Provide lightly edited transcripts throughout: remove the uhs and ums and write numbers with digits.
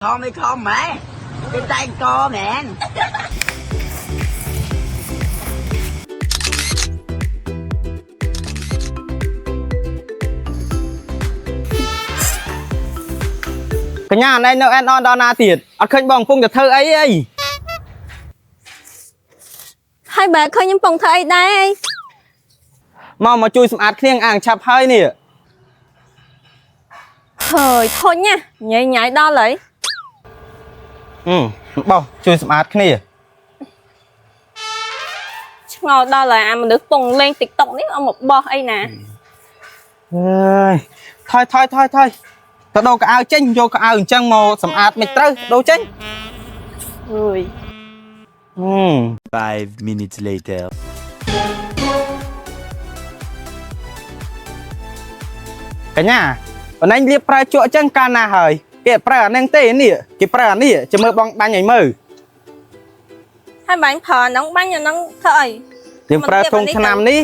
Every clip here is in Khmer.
Con đi con mẹ cái tay con nè កញ្ញាណែនៅអែនអនដល់ណាទៀតអត់ឃើញបងកំពុងតែធ្វើអីហើយបើឃើញខ្ញុំកំពុងធ្វើអីដែរមកជួយសម្អាតគ្នាអាងឆាប់ហើយនេះហើយធុញណាញ៉ៃញ៉ៃដល់ហើយបោះជួយសម្អាតគ្នាឆ្ងល់ដល់ហើយអាមនុស្សពងលេង TikTok នេះអមមកបោះអីណាអើយថយទៅដូរកៅអៅចេញយកកៅអៅអញ្ចឹងមកសម្អាតមិនត្រូវដូរចេញអើយ5 minutes later កញ្ញាអូនឯងលៀបប្រើជក់អញ្ចឹងកាលណាហើយគេប្រើអានឹងទេនេះគេប្រើអានេះចាំមើលបងបាញ់ឲ្យមើលហើយបាញ់ប្រើហ្នឹងបាញ់អាហ្នឹងធ្វើអីយើងប្រើធុងថ្នាំនេះ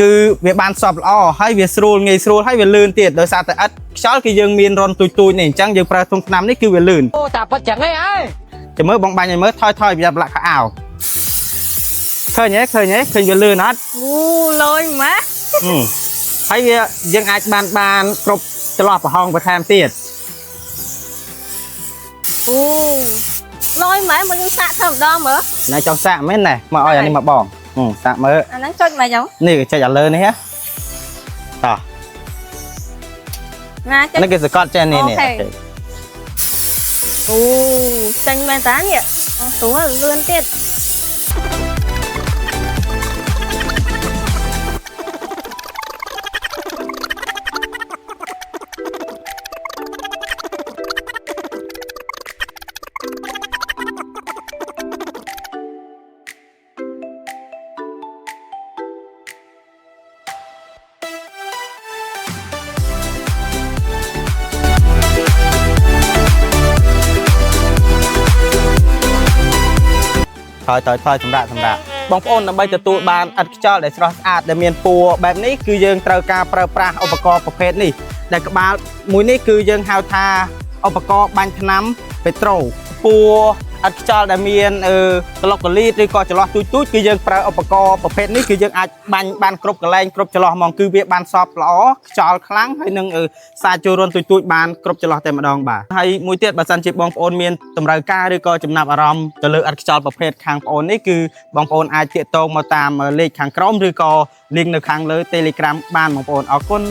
គឺវាបានសពល្អហើយវាស្រួលងាយស្រួលហើយវាលឿនទៀតដោយសារតែឥតខ្យល់គឺយើងមានរនទូចនេះអញ្ចឹងយើងប្រើធុងថ្នាំនេះគឺវាលឿនអូតាប៉ិតចឹងហីហើយចាំមើលបងបាញ់ឲ្យមើលថយប្រយ័ត្នប្រឡាក់ខោអាវឃើញវាលឿនអត់អូលយម៉ាហើយវាយើងអាចបានគ្រប់ចន្លោះប្រហោងបន្ថែមទៀតអូលយម៉ែមកយើងសាកធ្វើម្ដងមើលណែចង់សាកមែនណែមកឲ្យអានេះមកបងសាកមើលអាហ្នឹងចុចមកចឹងនេះចុចឲ្យលើនេះហ៎តោះណាចុចនេះគេសកត់ចេះនេះអូចេញមែនតានេះស្រួលលឿនទៀតថយសម្រាប់បងប្អូនដើម្បីទទួលបានឥតខ្យល់ដែលស្រស់ស្អាតដែលមានពណ៌បែបនេះគឺយើងត្រូវការប្រើប្រាស់ឧបករណ៍ប្រភេទនេះដែលក្បាលមួយនេះគឺយើងហៅថាឧបករណ៍បាញ់ថ្នាំពេត្រូពណ៌ឥតខ្យល់ដែលមានក្លុកកលីតឬក៏ចន្លោះទូចគឺយើងប្រើឧបករណ៍ប្រភេទនេះគឺយើងអាចបាញ់បានគ្រប់កន្លែងគ្រប់ចន្លោះហ្មងគឺវាបានសពល្អខ្យល់ខ្លាំងហើយនឹងសារចូលរនទូចបានគ្រប់ចន្លោះតែម្ដងបាទហើយមួយទៀតបើសិនជាបងប្អូនមានតម្រូវការឬក៏ចំណាប់អារម្មណ៍ទៅលើឥតខ្យល់ប្រភេទខាងប្អូននេះគឺបងប្អូនអាចទាក់ទងមកតាមលេខខាងក្រោមឬក៏ link នៅខាងលើ Telegram បានបងប្អូនអរគុណ